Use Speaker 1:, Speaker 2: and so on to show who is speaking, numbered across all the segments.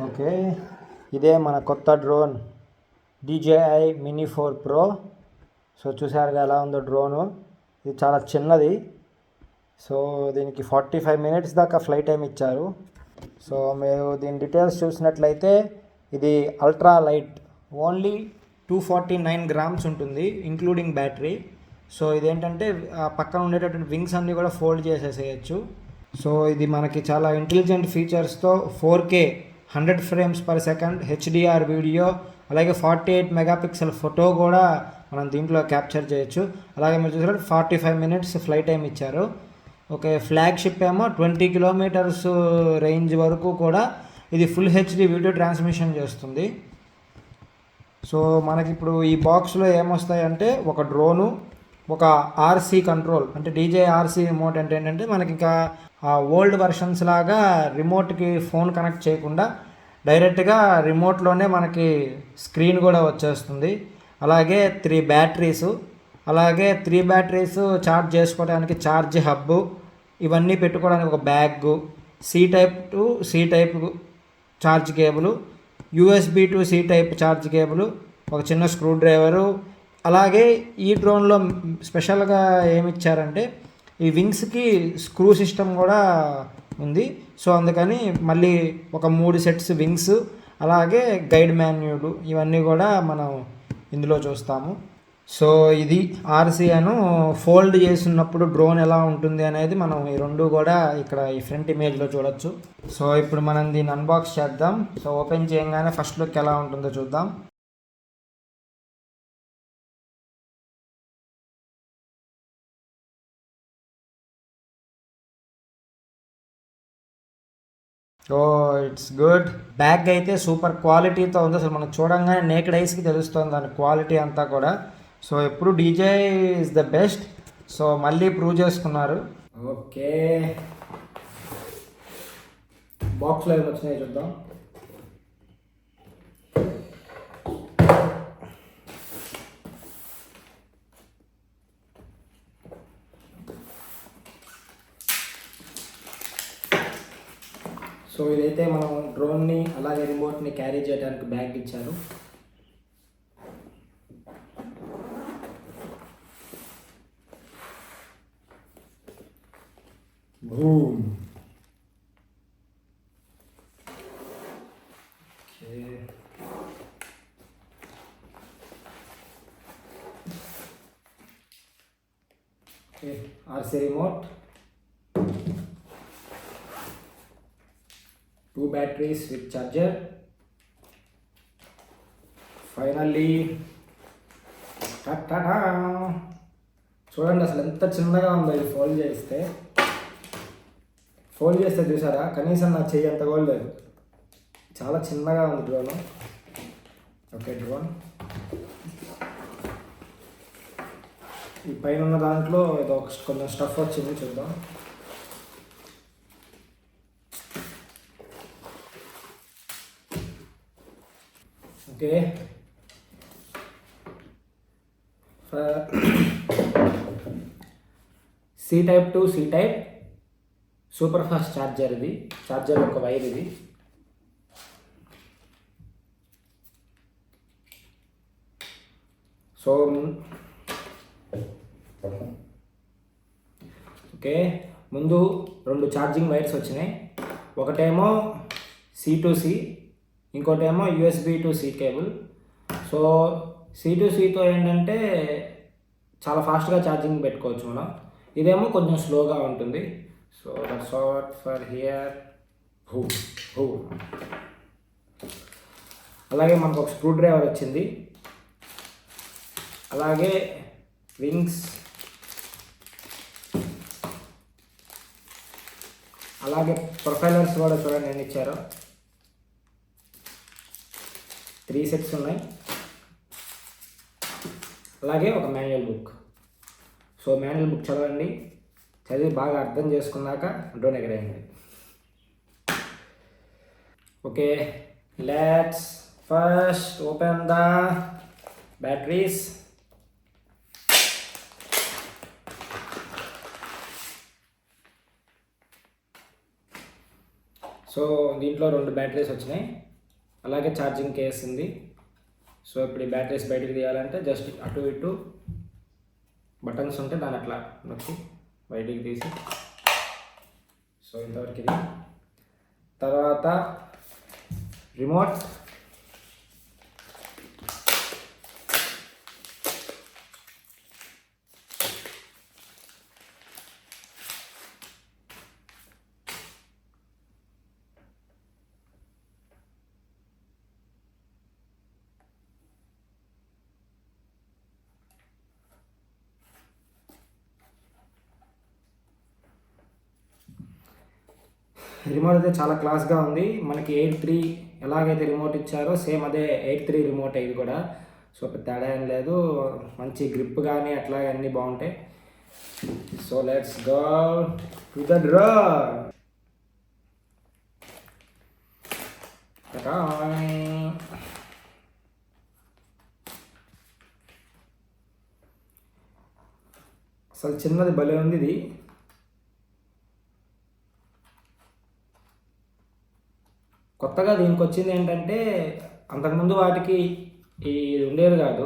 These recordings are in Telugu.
Speaker 1: ఓకే, ఇదే మన కొత్త drone DJI Mini 4 Pro. So చూసారుగా ఎలా ఉందో డ్రోను. ఇది చాలా చిన్నది. సో దీనికి 45 మినిట్స్ దాకా ఫ్లైట్ టైం ఇచ్చారు. సో మీరు దీని డీటెయిల్స్ చూసినట్లయితే ఇది అల్ట్రా లైట్, ఓన్లీ 249 గ్రామ్స్ ఉంటుంది ఇంక్లూడింగ్ బ్యాటరీ. సో ఇదేంటంటే పక్కన ఉండేటటువంటి వింగ్స్ అన్నీ కూడా ఫోల్డ్ చేసేసేయచ్చు. సో ఇది మనకి చాలా ఇంటెలిజెంట్ ఫీచర్స్తో 4K 100 frames per second HDR video, అలాగే 48 మెగాపిక్సెల్ ఫోటో కూడా మనం దీంట్లో క్యాప్చర్ చేయొచ్చు. అలాగే మీరు చూసినట్టు 45 మినిట్స్ ఫ్లైట్ టైం ఇచ్చారు. ఓకే, ఫ్లాగ్షిప్ ఏమో 20 కిలోమీటర్స్ రేంజ్ వరకు కూడా ఇది ఫుల్ HD వీడియో ట్రాన్స్మిషన్ చేస్తుంది. సో మనకి ఇప్పుడు ఈ బాక్స్లో ఏమొస్తాయంటే ఒక డ్రోను, ఒక RC కంట్రోల్, అంటే DJI RC రిమోట్. అంటే ఏంటంటే మనకి ఇంకా ఓల్డ్ వర్షన్స్ లాగా రిమోట్కి ఫోన్ కనెక్ట్ చేయకుండా డైరెక్ట్గా రిమోట్లోనే మనకి స్క్రీన్ కూడా వచ్చేస్తుంది. అలాగే 3 బ్యాటరీసు, అలాగే 3 బ్యాటరీస్ ఛార్జ్ చేసుకోవడానికి ఛార్జ్ హబ్బు, ఇవన్నీ పెట్టుకోవడానికి ఒక bag, C type to C type charge cable, USB to C type charge cable, ఒక చిన్న స్క్రూ డ్రైవరు. అలాగే ఈ డ్రోన్లో స్పెషల్గా ఏమి ఇచ్చారంటే ఈ వింగ్స్కి స్క్రూ సిస్టమ్ కూడా ఉంది. సో అందుకని మళ్ళీ ఒక 3 సెట్స్ వింగ్స్, అలాగే గైడ్ మాన్యువల్, ఇవన్నీ కూడా మనం ఇందులో చూస్తాము. సో ఇది RC అను ఫోల్డ్ చేస్తున్నప్పుడు డ్రోన్ ఎలా ఉంటుంది అనేది మనం ఈ రెండు కూడా ఇక్కడ ఈ ఫ్రంట్ ఇమేజ్లో చూడొచ్చు. సో ఇప్పుడు మనం దీన్ని అన్బాక్స్ చేద్దాం. సో ఓపెన్ చేయగానే ఫస్ట్ లుక్ ఎలా ఉంటుందో చూద్దాం. ఓ, ఇట్స్ గుడ్. బ్యాగ్ అయితే సూపర్ క్వాలిటీతో ఉంది. అసలు మనం చూడంగానే నేకెడ్ ఐస్కి తెలుస్తుంది దాని క్వాలిటీ అంతా కూడా. సో ఎప్పుడు DJI is the best. So మళ్ళీ ప్రూవ్ చేసుకున్నారు. ఓకే, బాక్స్లో ఏమి వచ్చినాయి చూద్దాం. సో ఇదైతే మనం డ్రోన్ని అలాగే రిమోట్ని క్యారీ చేయడానికి బ్యాగ్ ఇచ్చారు. Boom. Okay, RC remote, 2 batteries with charger. Finally, ta-ta-da! చూడండి అసలు ఎంత చిన్నగా ఉందో ఇది. ఫోల్డ్ చేస్తే చూసారా, కనీసం నా చెయ్యి అంత కూడా లేదు. చాలా చిన్నగా ఉంది డ్రోన్. ఓకే, డ్రోన్ ఈ పైన ఉన్న దాంట్లో ఏదో కొంచెం స్టఫ్ వచ్చింది, చూద్దాం. Okay, C type to C type super fast charger. ఇది ఛార్జర్ ఒక వైర్ ఇది. సో ఓకే, ముందు 2 ఛార్జింగ్ వైర్స్ వచ్చినాయి. ఒకటేమో C టు C, ఇంకోటేమో USB to C cable. So C to Cతో ఏంటంటే చాలా ఫాస్ట్గా ఛార్జింగ్ పెట్టుకోవచ్చు మనం. ఇదేమో కొంచెం స్లోగా ఉంటుంది. So that's what for here. అలాగే మనకు ఒక స్క్రూ డ్రైవర్ వచ్చింది. అలాగే వింగ్స్, అలాగే ప్రొఫైలర్స్ కూడా చూడండి ఎన్ని ఇచ్చారో. 3 సెట్స్ ఉన్నాయి. అలాగే ఒక manual book. So manual book చదవండి, చదివి బాగా అర్థం చేసుకున్నాక డ్రోన్ ఎగరేయండి. Okay, let's first open the batteries. So దీంట్లో 2 బ్యాటరీస్ వచ్చినాయి, అలాగే ఛార్జింగ్ కేస్ ఉంది. సో ఇప్పుడు ఈ బ్యాటరీస్ బయటికి తీయాలంటే జస్ట్ అటు ఇటు బటన్స్ ఉంటే దాని అట్లా నొక్కి బయటికి తీసి, సో ఇంతవరకు ఇది. తర్వాత రిమోట్, రిమోట్ అయితే చాలా క్లాస్గా ఉంది. మనకి 8.3 ఎలాగైతే రిమోట్ ఇచ్చారో సేమ్ అదే 8.3 రిమోట్ ఇది కూడా. సో తేడా ఏం లేదు, మంచి గ్రిప్ కానీ అట్లాగే అన్నీ బాగుంటాయి. So let's go to the drone. అసలు చిన్నది భలే ఉంది ఇది. కొత్తగా దీనికి వచ్చింది ఏంటంటే అంతకుముందు వాటికి ఇది ఉండేది కాదు.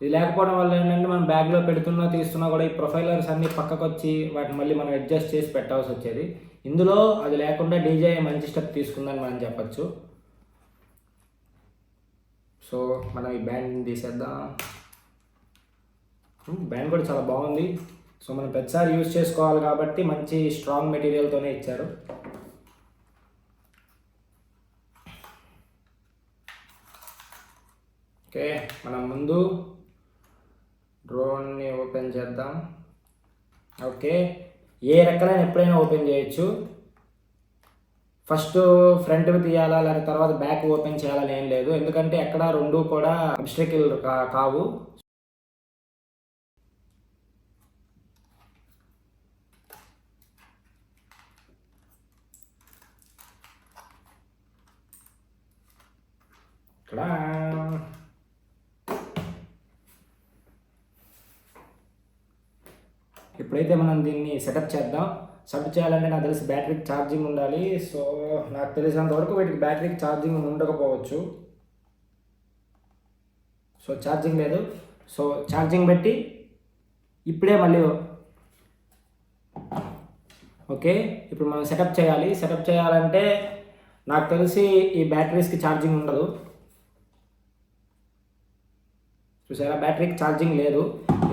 Speaker 1: ఇది లేకపోవడం వల్ల ఏంటంటే మనం బ్యాగ్లో పెడుతున్నా తీస్తున్నా కూడా ఈ ప్రొఫైలర్స్ అన్నీ పక్కకు వచ్చి వాటిని మళ్ళీ మనం అడ్జస్ట్ చేసి పెట్టాల్సి వచ్చేది. ఇందులో అది లేకుండా డీజే మంచి స్టెప్ తీసుకుందని మనం చెప్పచ్చు. సో మనం ఈ బ్యాండ్ని తీసేద్దాం. బ్యాండ్ కూడా చాలా బాగుంది. సో మనం ప్రతిసారి యూజ్ చేసుకోవాలి కాబట్టి మంచి స్ట్రాంగ్ మెటీరియల్తోనే ఇచ్చారు. ఓకే, మనం ముందు డ్రోన్ని ఓపెన్ చేద్దాం. ఓకే, ఏ రెక్కలైనా ఎప్పుడైనా ఓపెన్ చేయొచ్చు. ఫస్ట్ ఫ్రంట్ తీయాలా లేదా తర్వాత బ్యాక్ ఓపెన్ చేయాలని ఏం లేదు, ఎందుకంటే ఎక్కడ 2 కూడా అబ్స్ట్రకిల్ కావు. ఇక్కడ ఇప్పుడైతే మనం దీన్ని సెటప్ చేద్దాం. సెటప్ చేయాలంటే నాకు తెలిసి బ్యాటరీకి ఛార్జింగ్ ఉండాలి. సో నాకు తెలిసినంత వరకు వీటికి బ్యాటరీకి ఛార్జింగ్ ఉండకపోవచ్చు. సో ఛార్జింగ్ లేదు. సో ఛార్జింగ్ పెట్టి ఇప్పుడే మళ్ళీ ఓకే, ఇప్పుడు మనం సెటప్ చేయాలి. సెటప్ చేయాలంటే నాకు తెలిసి ఈ బ్యాటరీస్కి ఛార్జింగ్ ఉండదు. చూసారా, బ్యాటరీకి ఛార్జింగ్ లేదు.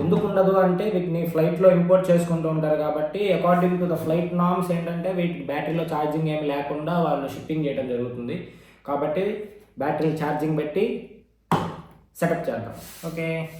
Speaker 1: ఎందుకు ఉండదు అంటే వీటిని ఫ్లైట్లో ఇంపోర్ట్ చేసుకుంటూ ఉంటారు కాబట్టి according to the flight norms ఏంటంటే వీటికి బ్యాటరీలో ఛార్జింగ్ ఏమి లేకుండా వాళ్ళు షిప్పింగ్ చేయడం జరుగుతుంది. కాబట్టి బ్యాటరీ ఛార్జింగ్ పెట్టి సెటప్ చేద్దాం. ఓకే.